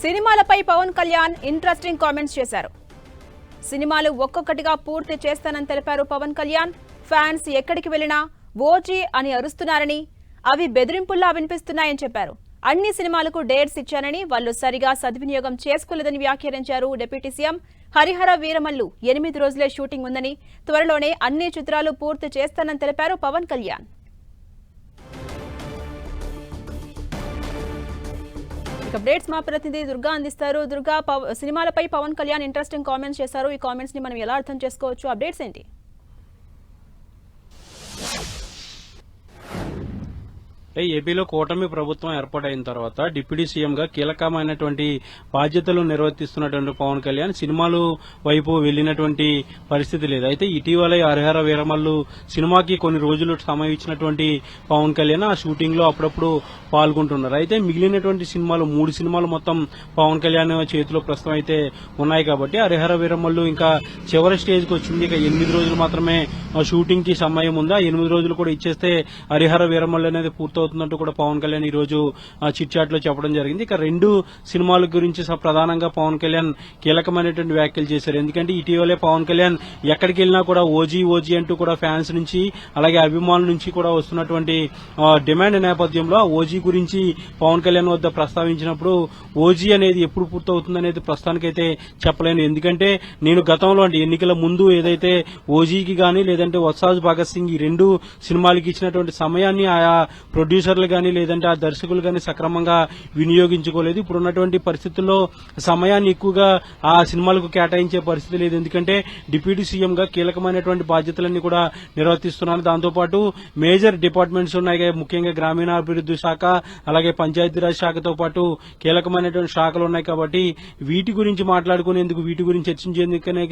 సినిమాలపై Pawan Kalyan interesting comments చేశారు. సినిమాలు ఒక్కొక్కటిగా పూర్తి చేస్తానని తెలిపారు పవన్ కళ్యాణ్. ఫ్యాన్స్ ఎక్కడికి వెళ్లినా ఓజీ అని అరుస్తున్నారని, అవి బెదిరింపుల్లా వినిపిస్తున్నాయని చెప్పారు. అన్ని సినిమాలకు డేట్స్ ఇచ్చానని, వాళ్ళు సరిగా సద్వినియోగం చేసుకోలేదని వ్యాఖ్యానించారు. డిప్యూటీ సీఎం హరిహర వీరమల్లు 8 రోజులే షూటింగ్ ఉందని, త్వరలోనే అన్ని చిత్రాలు పూర్తి చేస్తానని తెలిపారు పవన్ కళ్యాణ్. అప్డేట్స్ మా ప్రతినిధి దుర్గా అందిస్తారు. దుర్గా, సినిమాలపై పవన్ కళ్యాణ్ ఇంట్రెస్టింగ్ కామెంట్స్ చేశారు. ఈ కామెంట్స్ ని మనం ఎలా అర్థం చేసుకోవచ్చు? అప్డేట్స్ ఏంటి? ఏపీలో కూటమి ప్రభుత్వం ఏర్పాటైన తర్వాత డిప్యూటీ సీఎంగా కీలకమైనటువంటి బాధ్యతలు నిర్వర్తిస్తున్నటువంటి పవన్ కళ్యాణ్ సినిమాలు వైపు వెళ్లినటువంటి పరిస్థితి లేదు. అయితే ఇటీవలే హరిహర వీరమల్లు సినిమాకి కొన్ని రోజులు సమయం ఇచ్చినటువంటి పవన్ కళ్యాణ్ ఆ షూటింగ్ లో అప్పుడప్పుడు పాల్గొంటున్నారు. అయితే మిగిలినటువంటి సినిమాలు 3 సినిమాలు మొత్తం పవన్ కళ్యాణ్ చేతిలో ప్రస్తుతం అయితే ఉన్నాయి కాబట్టి హరిహర వీరమల్లు ఇంకా చివరి స్టేజ్ కి వచ్చింది. ఇక 8 రోజులు మాత్రమే షూటింగ్ కి సమయం ఉంది. ఆ 8 రోజులు కూడా ఇచ్చేస్తే హరిహర వీరమల్లు అనేది పూర్తవుతున్నట్టు కూడా పవన్ కళ్యాణ్ ఈ రోజు చిట్ చాట్ లో చెప్పడం జరిగింది. ఇక 2 సినిమాల గురించి ప్రధానంగా పవన్ కళ్యాణ్ కీలకమైనటువంటి వ్యాఖ్యలు చేశారు. ఎందుకంటే ఇటీవలే పవన్ కళ్యాణ్ ఎక్కడికి వెళ్లినా కూడా ఓజీ అంటూ కూడా ఫ్యాన్స్ నుంచి అలాగే అభిమానుల నుంచి కూడా వస్తున్నటువంటి డిమాండ్ నేపథ్యంలో ఓజీ గురించి పవన్ కళ్యాణ్ వద్ద ప్రస్తావించినప్పుడు ఓజీ అనేది ఎప్పుడు పూర్తవుతుంది అనేది ప్రస్తుతానికైతే చెప్పలేను. ఎందుకంటే నేను గతంలో ఎన్నికల ముందు ఏదైతే ఓజీకి గానీ లేదంటే వత్సాజ్ భగత్ సింగ్ ఈ 2 సినిమాలకి ఇచ్చినటువంటి సమయాన్ని ఆయా ప్రొడ్యూసర్లు గానీ లేదంటే ఆ దర్శకులు గానీ సక్రమంగా వినియోగించుకోలేదు. ఇప్పుడున్నటువంటి పరిస్థితుల్లో సమయాన్ని ఎక్కువగా ఆ సినిమాలకు కేటాయించే పరిస్థితి లేదు. ఎందుకంటే డిప్యూటీ సీఎం గా కీలకమైనటువంటి బాధ్యతలన్నీ కూడా నిర్వర్తిస్తున్నారు. దాంతోపాటు మేజర్ డిపార్ట్మెంట్స్ ఉన్నాయి. ముఖ్యంగా గ్రామీణాభివృద్ధి శాఖ అలాగే పంచాయతీరాజ్ శాఖతో పాటు కీలకమైనటువంటి శాఖలు ఉన్నాయి. కాబట్టి వీటి గురించి మాట్లాడుకునేందుకు వీటి గురించి చర్చించేందుకనే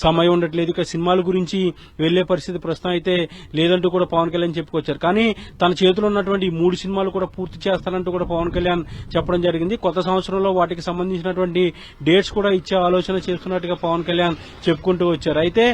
సమయం ఉండట్లేదు. ఇక సినిమాల గురించి వెళ్లే పరిస్థితి ప్రస్తుతం అయితే లేదంటూ కూడా పవన్ కళ్యాణ్ చెప్పుకొచ్చారు. కానీ తన చేతిలో ఉన్నటువంటి 3 సినిమాలు కూడా పూర్తి చేస్తానంటూ కూడా పవన్ కళ్యాణ్ చెప్పడం జరిగింది. కొత్త సంవత్సరంలో వాటికి సంబంధించినటువంటి డేట్స్ కూడా ఇచ్చే ఆలోచన చేస్తున్నట్టుగా పవన్ కళ్యాణ్ చెప్పుకుంటూ వచ్చారు. అయితే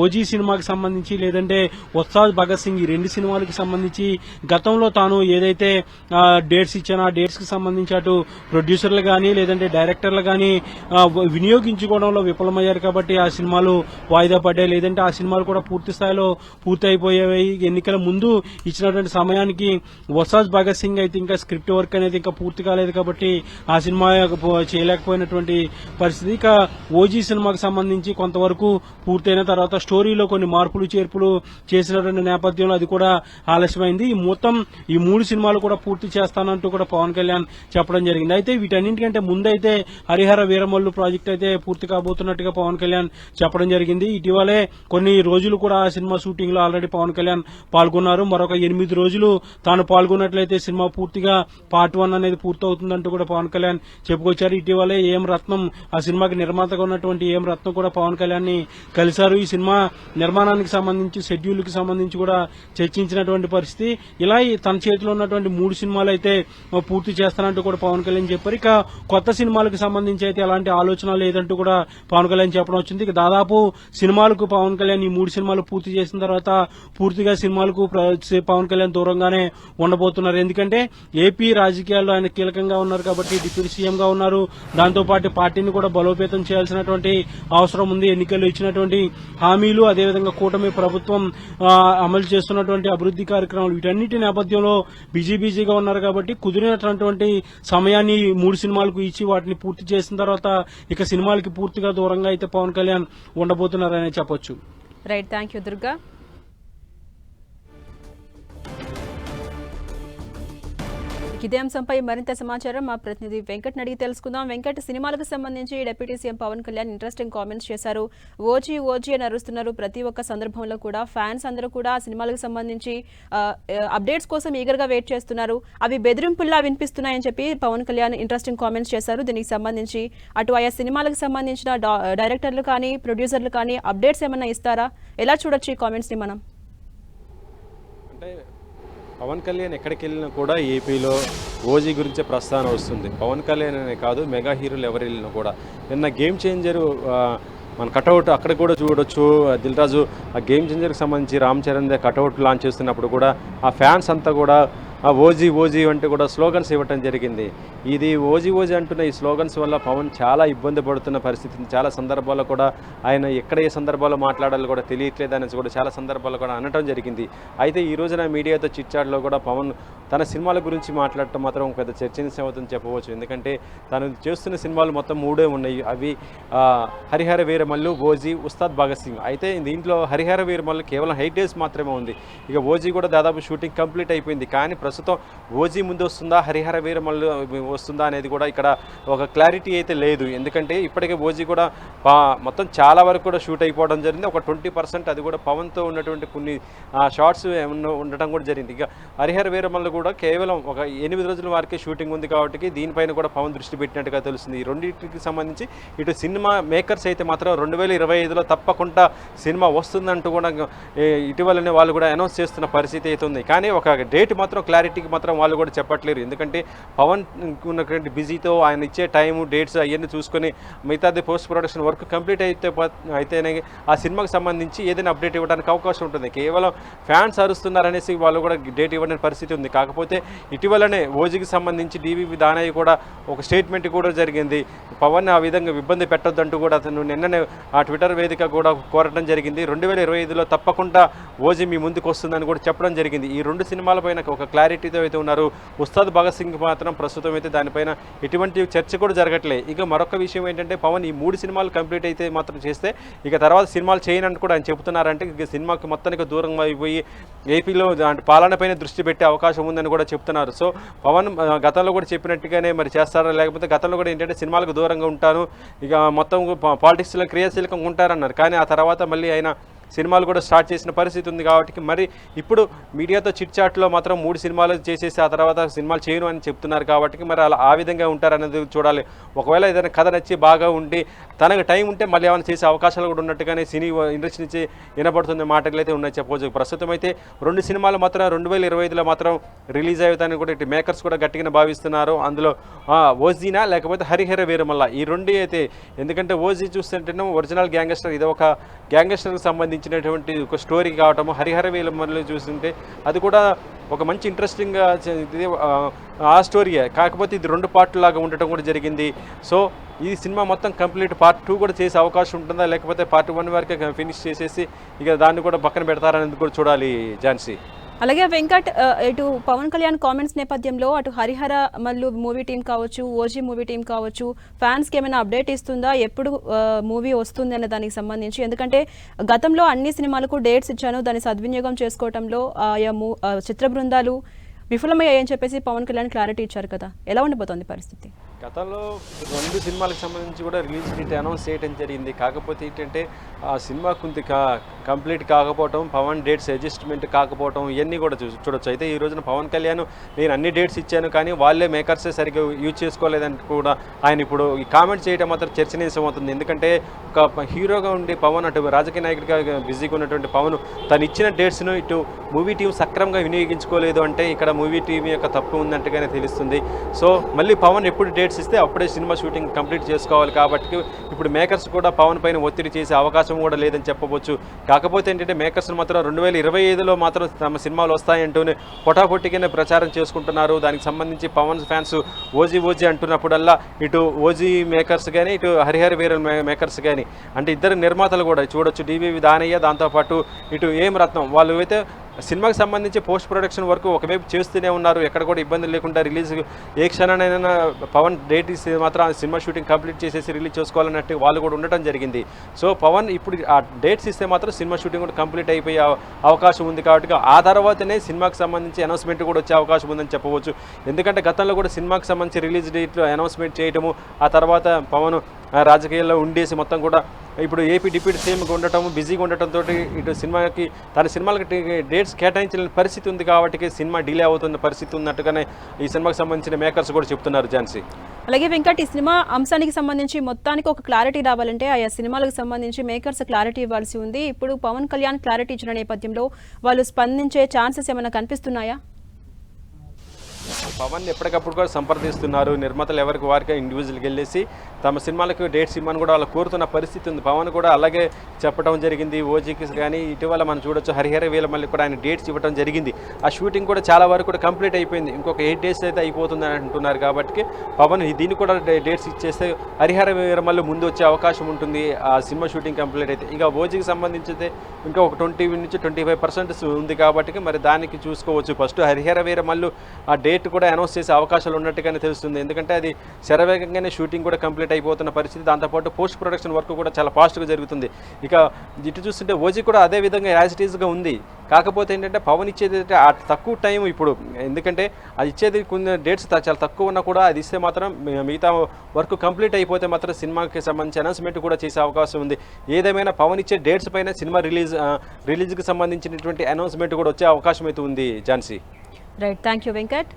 ఓజీ సినిమాకి సంబంధించి లేదంటే వత్సాజ్ భగత్ సింగ్ ఈ 2 సినిమాలకు సంబంధించి గతంలో తాను ఏదైతే డేట్స్ ఇచ్చానో ఆ డేట్స్ కి సంబంధించి అటు ప్రొడ్యూసర్లు గానీ లేదంటే డైరెక్టర్లు గానీ వినియోగించుకోవడంలో విఫలమయ్యారు. కాబట్టి ఆ సినిమాలు వాయిదా పడ్డాయి. లేదంటే ఆ సినిమాలు కూడా పూర్తి స్థాయిలో పూర్తి అయిపోయాయి. ఎన్నికల ముందు ఇచ్చినటువంటి సమయానికి వత్సాజ్ భగత్ సింగ్ అయితే ఇంకా స్క్రిప్ట్ వర్క్ అనేది ఇంకా పూర్తి కాలేదు కాబట్టి ఆ సినిమా చేయలేకపోయినటువంటి పరిస్థితి. ఇక ఓజీ సినిమాకి సంబంధించి కొంతవరకు పూర్తయిన తర్వాత స్టోరీలో కొన్ని మార్పులు చేర్పులు చేసినటువంటి నేపథ్యంలో అది కూడా ఆలస్యమైంది. మొత్తం ఈ 3 సినిమాలు కూడా పూర్తి చేస్తానంటూ కూడా పవన్ కళ్యాణ్ చెప్పడం జరిగింది. అయితే వీటన్నింటికంటే ముందైతే హరిహర వీరమల్లు ప్రాజెక్ట్ అయితే పూర్తి కాబోతున్నట్టుగా పవన్ కళ్యాణ్ చెప్పడం జరిగింది. ఇటీవలే కొన్ని రోజులు కూడా ఆ సినిమా షూటింగ్ లో ఆల్రెడీ పవన్ కళ్యాణ్ పాల్గొన్నారు. మరొక 8 రోజులు తాను పాల్గొన్నట్లయితే సినిమా పూర్తిగా పార్ట్ 1 అనేది పూర్తవుతుందంటూ కూడా పవన్ కళ్యాణ్ చెప్పుకొచ్చారు. ఇటీవలే ఏం రత్నం ఆ సినిమాకి నిర్మాతగా ఉన్నటువంటి ఏం రత్నం కూడా పవన్ కళ్యాణ్ ని కలిశారు. ఈ సినిమా నిర్మాణానికి సంబంధించి షెడ్యూల్ కి సంబంధించి కూడా చర్చించినటువంటి పరిస్థితి. ఇలా తన చేతిలో ఉన్నటువంటి 3 సినిమాలు అయితే పూర్తి చేస్తానంటూ కూడా పవన్ కళ్యాణ్ చెప్పారు. ఇక కొత్త సినిమాలకు సంబంధించి అయితే ఎలాంటి ఆలోచన లేదంటూ కూడా పవన్ కళ్యాణ్ చెప్పడం వచ్చింది. ఇక దాదాపు సినిమాలకు పవన్ కళ్యాణ్ ఈ 3 సినిమాలు పూర్తి చేసిన తర్వాత పూర్తిగా సినిమాలకు పవన్ కళ్యాణ్ దూరంగానే ఉండబోతున్నారు. ఎందుకంటే ఏపీ రాజకీయాల్లో ఆయన కీలకంగా ఉన్నారు కాబట్టి డిప్యూటీ సీఎం గా ఉన్నారు. దాంతోపాటు పార్టీని కూడా బలోపేతం చేయాల్సినటువంటి అవసరం ఉంది. ఎన్నికల్లో ఇచ్చినటువంటి హామీలు అదేవిధంగా కూటమి ప్రభుత్వం అమలు చేస్తున్నటువంటి అభివృద్ధి కార్యక్రమాలు వీటన్నిటి నేపథ్యంలో బిజీగా ఉన్నారు కాబట్టి కుదిరినటువంటి సమయాన్ని 3 సినిమాలకు ఇచ్చి వాటిని పూర్తి చేసిన తర్వాత ఇక సినిమాలకి పూర్తిగా దూరంగా అయితే పవన్ కళ్యాణ్ ఉండబోతున్నారని చెప్పొచ్చు. Right, thank you Durga. ఇదే అంశంపై మరింత సమాచారం మా ప్రతినిధి వెంకట్ అడిగి తెలుసుకుందాం. వెంకట్, సినిమాలకు సంబంధించి deputy CM Pawan Kalyan interesting comments చేశారు. ఓజీ అని అరుస్తున్నారు. ప్రతి ఒక్క సందర్భంలో కూడా ఫ్యాన్స్ అందరూ కూడా సినిమాలకు సంబంధించి అప్డేట్స్ కోసం ఈగర్గా వెయిట్ చేస్తున్నారు. అవి బెదిరింపుల్లా వినిపిస్తున్నాయని చెప్పి పవన్ కళ్యాణ్ ఇంట్రెస్టింగ్ కామెంట్స్ చేశారు. దీనికి సంబంధించి అటు ఆయా సినిమాలకు సంబంధించిన డైరెక్టర్లు కానీ ప్రొడ్యూసర్లు కానీ అప్డేట్స్ ఏమన్నా ఇస్తారా? ఎలా చూడొచ్చు ఈ కామెంట్స్ ని మనం? పవన్ కళ్యాణ్ ఎక్కడికి వెళ్ళినా కూడా ఏపీలో ఓజీ గురించే ప్రస్తావన వస్తుంది. పవన్ కళ్యాణ్ అనే కాదు, మెగా హీరోలు ఎవరు వెళ్ళినా కూడా. నిన్న గేమ్ చేంజరు మన కటౌట్ అక్కడ కూడా చూడొచ్చు. దిల్ రాజు ఆ గేమ్ చేంజర్కి సంబంధించి రామ్ చరణ్ కటౌట్ లాంచ్ చేస్తున్నప్పుడు కూడా ఆ ఫ్యాన్స్ అంతా కూడా ఓజీ ఓజీ అంటూ కూడా స్లోగన్స్ ఇవ్వటం జరిగింది. ఇది ఓజీ ఓజీ అంటున్న ఈ స్లోగన్స్ వల్ల పవన్ చాలా ఇబ్బంది పడుతున్న పరిస్థితి. చాలా సందర్భాల్లో కూడా ఆయన ఎక్కడ ఏ సందర్భాల్లో మాట్లాడాలో కూడా తెలియట్లేదు అనేసి కూడా చాలా సందర్భాల్లో కూడా అనటం జరిగింది. అయితే ఈ రోజున మీడియాతో చిట్చాట్లో కూడా పవన్ తన సినిమాల గురించి మాట్లాడటం మాత్రం పెద్ద చర్చనీయాంశం అవుతుందని చెప్పవచ్చు. ఎందుకంటే తను చేస్తున్న సినిమాలు మొత్తం 3 ఉన్నాయి. అవి హరిహర వీరమల్లు, ఓజీ, ఉస్తాద్ భగత్ సింగ్. అయితే దీంట్లో హరిహర వీరమల్లు కేవలం 8 days మాత్రమే ఉంది. ఇక ఓజీ కూడా దాదాపు షూటింగ్ కంప్లీట్ అయిపోయింది. కానీ ప్రస్తుతం ఓజీ ముందు వస్తుందా, హరిహర వీరమల్లు వస్తుందా అనేది కూడా ఇక్కడ ఒక క్లారిటీ అయితే లేదు. ఎందుకంటే ఇప్పటికే ఓజీ కూడా మొత్తం చాలా వరకు కూడా షూట్ అయిపోవడం జరిగింది. ఒక 20% అది కూడా పవన్తో ఉన్నటువంటి కొన్ని షార్ట్స్ ఉండటం కూడా జరిగింది. ఇక హరిహర వీరమల్లు కూడా కేవలం ఒక 8 రోజుల వరకే షూటింగ్ ఉంది కాబట్టి దీనిపైన కూడా పవన్ దృష్టి పెట్టినట్టుగా తెలుస్తుంది. ఈ రెండింటికి సంబంధించి ఇటు సినిమా మేకర్స్ అయితే మాత్రం 2025లో తప్పకుండా సినిమా వస్తుందంటూ కూడా ఇటీవలనే వాళ్ళు కూడా అనౌన్స్ చేస్తున్న పరిస్థితి అయితే ఉంది. కానీ ఒక డేట్ మాత్రం క్లారిటీకి మాత్రం వాళ్ళు కూడా చెప్పట్లేరు. ఎందుకంటే పవన్ ఉన్నటువంటి బిజీతో ఆయన ఇచ్చే టైము, డేట్స్ అవన్నీ చూసుకొని మిగతాది పోస్ట్ ప్రొడక్షన్ వర్క్ కంప్లీట్ అయితేనే ఆ సినిమాకి సంబంధించి ఏదైనా అప్డేట్ ఇవ్వడానికి అవకాశం ఉంటుంది. కేవలం ఫ్యాన్స్ అరుస్తున్నారనేసి వాళ్ళు కూడా డేట్ ఇవ్వని పరిస్థితి ఉంది. కాకపోతే ఇటీవలనే ఓజీకి సంబంధించి డివివి దానయ్య కూడా ఒక స్టేట్మెంట్ కూడా జరిగింది. పవన్ ఆ విధంగా ఇబ్బంది పెట్టొద్దంటూ కూడా అతను నిన్ననే ఆ ట్విట్టర్ వేదిక కూడా కోరడం జరిగింది. 2025లో తప్పకుండా ఓజీ మీ ముందుకు వస్తుందని కూడా చెప్పడం జరిగింది. ఈ 2 సినిమాలపైన ఒక క్లారిటీతో అయితే ఉన్నారు. ఉస్తాద్ భగత్ సింగ్ మాత్రం ప్రస్తుతం అయితే దానిపైన ఎటువంటి చర్చ కూడా జరగట్లేదు. ఇక మరొక విషయం ఏంటంటే పవన్ ఈ 3 సినిమాలు కంప్లీట్ అయితే మాత్రం చేస్తే ఇక తర్వాత సినిమాలు చేయనని కూడా ఆయన చెబుతున్నారంటే ఇక సినిమాకి మొత్తానికి దూరం అయిపోయి ఏపీలో పాలనపైన దృష్టి పెట్టే అవకాశం ఉందని కూడా చెప్తున్నారు. సో పవన్ గతంలో కూడా చెప్పినట్టుగానే మరి చేస్తారా, లేకపోతే గతంలో కూడా ఏంటంటే సినిమాలకు దూరంగా ఉంటాను, ఇక మొత్తం పాలిటిక్స్లో క్రియాశీలకంగా ఉంటారన్నారు. కానీ ఆ తర్వాత మళ్ళీ ఆయన సినిమాలు కూడా స్టార్ట్ చేసిన పరిస్థితి ఉంది. కాబట్టి మరి ఇప్పుడు మీడియాతో చిట్చాట్లో మాత్రం 3 సినిమాలు చేసేసి ఆ తర్వాత సినిమాలు చేయను అని చెప్తున్నారు. కాబట్టి మరి అలా ఆ విధంగా ఉంటారనేది చూడాలి. ఒకవేళ ఏదైనా కథ నచ్చి బాగా ఉండి తనకు టైం ఉంటే మళ్ళీ ఏమైనా చేసే అవకాశాలు కూడా ఉన్నట్టుగానే సినీ ఇండస్ట్రీ నుంచి వినబడుతున్న మాటలు అయితే ఉన్నాయి చెప్పవచ్చు. ప్రస్తుతం అయితే 2 సినిమాలు మాత్రం 2025లో మాత్రం రిలీజ్ అవుతాయని కూడా ఇటు మేకర్స్ కూడా గట్టిగా భావిస్తున్నారు. అందులో ఓజీనా లేకపోతే హరిహర వీరమల్ల ఈ 2 అయితే. ఎందుకంటే ఓజీ చూస్తుంటేనే ఒరిజినల్ గ్యాంగ్స్టర్, ఇది ఒక గ్యాంగ్స్టర్కి సంబంధించినటువంటి ఒక స్టోరీ కావటము. హరిహర వీరమల్లు చూస్తుంటే అది కూడా ఒక మంచి ఇంట్రెస్టింగ్గా ఆ స్టోరీయే. కాకపోతే ఇది 2 పార్ట్ లాగా ఉండటం కూడా జరిగింది. సో ఈ సినిమా మొత్తం కంప్లీట్ పార్ట్ 2 కూడా చేసే అవకాశం ఉంటుందా, లేకపోతే పార్ట్ 1 వరకే ఫినిష్ చేసేసి ఇక దాన్ని కూడా పక్కన పెడతారనేది కూడా చూడాలి ఝాన్సీ. అలాగే వెంకట్, ఇటు పవన్ కళ్యాణ్ కామెంట్స్ నేపథ్యంలో అటు హరిహర మల్లు మూవీ టీం కావచ్చు, ఓజీ మూవీ టీం కావచ్చు, ఫ్యాన్స్కి ఏమైనా అప్డేట్ ఇస్తుందా, ఎప్పుడు మూవీ వస్తుంది అనే దానికి సంబంధించి? ఎందుకంటే గతంలో అన్ని సినిమాలకు డేట్స్ ఇచ్చాను, దాన్ని సద్వినియోగం చేసుకోవడంలో ఆయా చిత్ర బృందాలు విఫలమయ్యాయని చెప్పేసి పవన్ కళ్యాణ్ క్లారిటీ ఇచ్చారు కదా, ఎలా ఉండిపోతుంది పరిస్థితి? గతంలో 2 సినిమాలకు సంబంధించి కూడా రిలీజ్ డేట్ అనౌన్స్ చేయడం జరిగింది. కాకపోతే ఏంటంటే ఆ సినిమా కొంత కంప్లీట్ కాకపోవటం, పవన్ డేట్స్ అడ్జస్ట్మెంట్ కాకపోవటం ఇవన్నీ కూడా చూడొచ్చు. అయితే ఈ రోజున పవన్ కళ్యాణ్ నేను అన్ని డేట్స్ ఇచ్చాను కానీ వాళ్ళే మేకర్సే సరిగ్గా యూజ్ చేసుకోలేదని కూడా ఆయన ఇప్పుడు ఈ కామెంట్ చేయడం మాత్రం చర్చనీయాంశం అవుతుంది. ఎందుకంటే ఒక హీరోగా ఉండి పవన్ అటు రాజకీయ నాయకుడిగా బిజీగా ఉన్నటువంటి పవన్ తను ఇచ్చిన డేట్స్ను ఇటు మూవీ టీం సక్రమంగా వినియోగించుకోలేదు అంటే ఇక్కడ మూవీ టీం యొక్క తప్పు ఉందంటేగానే తెలుస్తుంది. సో మళ్ళీ పవన్ ఎప్పుడు డేట్స్ ఇస్తే అప్పుడే సినిమా షూటింగ్ కంప్లీట్ చేసుకోవాలి. కాబట్టి ఇప్పుడు మేకర్స్ కూడా పవన్ పైన ఒత్తిడి చేసే అవకాశం కూడా లేదని చెప్పవచ్చు. కాకపోతే ఏంటంటే మేకర్స్ మాత్రం 2025లో మాత్రం తమ సినిమాలు వస్తాయంటూనే పొటాపొట్టిగానే ప్రచారం చేసుకుంటున్నారు. దానికి సంబంధించి పవన్ ఫ్యాన్స్ ఓజీ ఓజీ అంటున్నప్పుడల్లా ఇటు ఓజీ మేకర్స్ కానీ ఇటు హరిహర వీర మేకర్స్ కానీ అంటే ఇద్దరు నిర్మాతలు కూడా చూడొచ్చు, డివివి దానయ్య, దాంతోపాటు ఇటు ఏం రత్నం, వాళ్ళు అయితే సినిమాకి సంబంధించి పోస్ట్ ప్రొడక్షన్ వరకు ఒకవైపు చేస్తూనే ఉన్నారు. ఎక్కడ కూడా ఇబ్బంది లేకుండా రిలీజ్ ఏ క్షణానైనా పవన్ డేట్ ఇస్తే మాత్రం సినిమా షూటింగ్ కంప్లీట్ చేసేసి రిలీజ్ చేసుకోవాలన్నట్టు వాళ్ళు కూడా ఉండటం జరిగింది. సో పవన్ ఇప్పుడు ఆ డేట్స్ ఇస్తే మాత్రం సినిమా షూటింగ్ కూడా కంప్లీట్ అయిపోయే అవకాశం ఉంది. కాబట్టి ఆ తర్వాతనే సినిమాకి సంబంధించి అనౌన్స్మెంట్ కూడా వచ్చే అవకాశం ఉందని చెప్పవచ్చు. ఎందుకంటే గతంలో కూడా సినిమాకి సంబంధించి రిలీజ్ డేట్లో అనౌన్స్మెంట్ చేయడము, ఆ తర్వాత పవన్ రాజకీయాల్లో ఉండేసి మొత్తం కూడా ఇప్పుడు ఏపీ డిప్యూటీ సీఎంగా ఉండటం, బిజీగా ఉండటంతో ఇటు సినిమాకి తన సినిమాలకి డేట్స్ కేటాయించలేని పరిస్థితి ఉంది. కాబట్టి సినిమా డిలే అవుతున్న పరిస్థితి ఉన్నట్టుగానే ఈ సినిమాకి సంబంధించిన మేకర్స్ కూడా చెప్తున్నారు ఝాన్సీ. అలాగే వెంకట్, ఈ సినిమా అంశానికి సంబంధించి మొత్తానికి ఒక క్లారిటీ రావాలంటే ఆయా సినిమాలకు సంబంధించి మేకర్స్ క్లారిటీ ఇవ్వాల్సి ఉంది. ఇప్పుడు పవన్ కళ్యాణ్ క్లారిటీ ఇచ్చిన నేపథ్యంలో వాళ్ళు స్పందించే ఛాన్సెస్ ఏమైనా కనిపిస్తున్నాయా? పవన్ ఎప్పటికప్పుడు కూడా సంప్రదిస్తున్నారు. నిర్మాతలు ఎవరికి వారికి ఇండివిజువల్కి వెళ్ళేసి తమ సినిమాలకు డేట్స్ ఇవ్వమని కూడా వాళ్ళు కోరుతున్న పరిస్థితి ఉంది. పవన్ కూడా అలాగే చెప్పడం జరిగింది. ఓజీకి కానీ ఇటీవల మనం చూడొచ్చు హరిహర వీరమల్లి కూడా ఆయన డేట్స్ ఇవ్వడం జరిగింది. ఆ షూటింగ్ కూడా చాలా వరకు కూడా కంప్లీట్ అయిపోయింది. ఇంకొక 8 days అయితే అయిపోతుంది అని అంటున్నారు. కాబట్టి పవన్ దీన్ని కూడా డేట్స్ ఇచ్చేస్తే హరిహర వీరమల్లి ముందు వచ్చే అవకాశం ఉంటుంది ఆ సినిమా షూటింగ్ కంప్లీట్ అయితే. ఇక ఓజీకి సంబంధించి ఇంకా ఒక 20 నుంచి 25% ఉంది కాబట్టి మరి దానికి చూసుకోవచ్చు. ఫస్ట్ హరిహర వీరమల్లు ఆ డేట్ కూడా అనౌన్స్ చేసే అవకాశాలు ఉన్నట్టుగానే తెలుస్తుంది. ఎందుకంటే అది శరవేగంగానే షూటింగ్ కూడా కంప్లీట్ అయిపోతున్న పరిస్థితి. దాంతోపాటు పోస్ట్ ప్రొడక్షన్ వర్క్ కూడా చాలా ఫాస్ట్గా జరుగుతుంది. ఇక ఇటు చూస్తుంటే ఓజీ కూడా అదే విధంగా యాజ్ ఇట్ ఈస్గా ఉంది. కాకపోతే ఏంటంటే పవన్ ఇచ్చేది ఆ తక్కువ టైం ఇప్పుడు, ఎందుకంటే అది ఇచ్చేది కొన్ని డేట్స్ చాలా తక్కువ ఉన్నా కూడా అది ఇస్తే మాత్రం మిగతా వర్క్ కంప్లీట్ అయిపోతే మాత్రం సినిమాకి సంబంధించి అనౌన్స్మెంట్ కూడా చేసే అవకాశం ఉంది. ఏదేమైనా పవన్ ఇచ్చే డేట్స్ పైన సినిమా రిలీజ్కి సంబంధించినటువంటి అనౌన్స్మెంట్ కూడా వచ్చే అవకాశం అయితే ఉంది Jhansi. Right, thank you Venkat.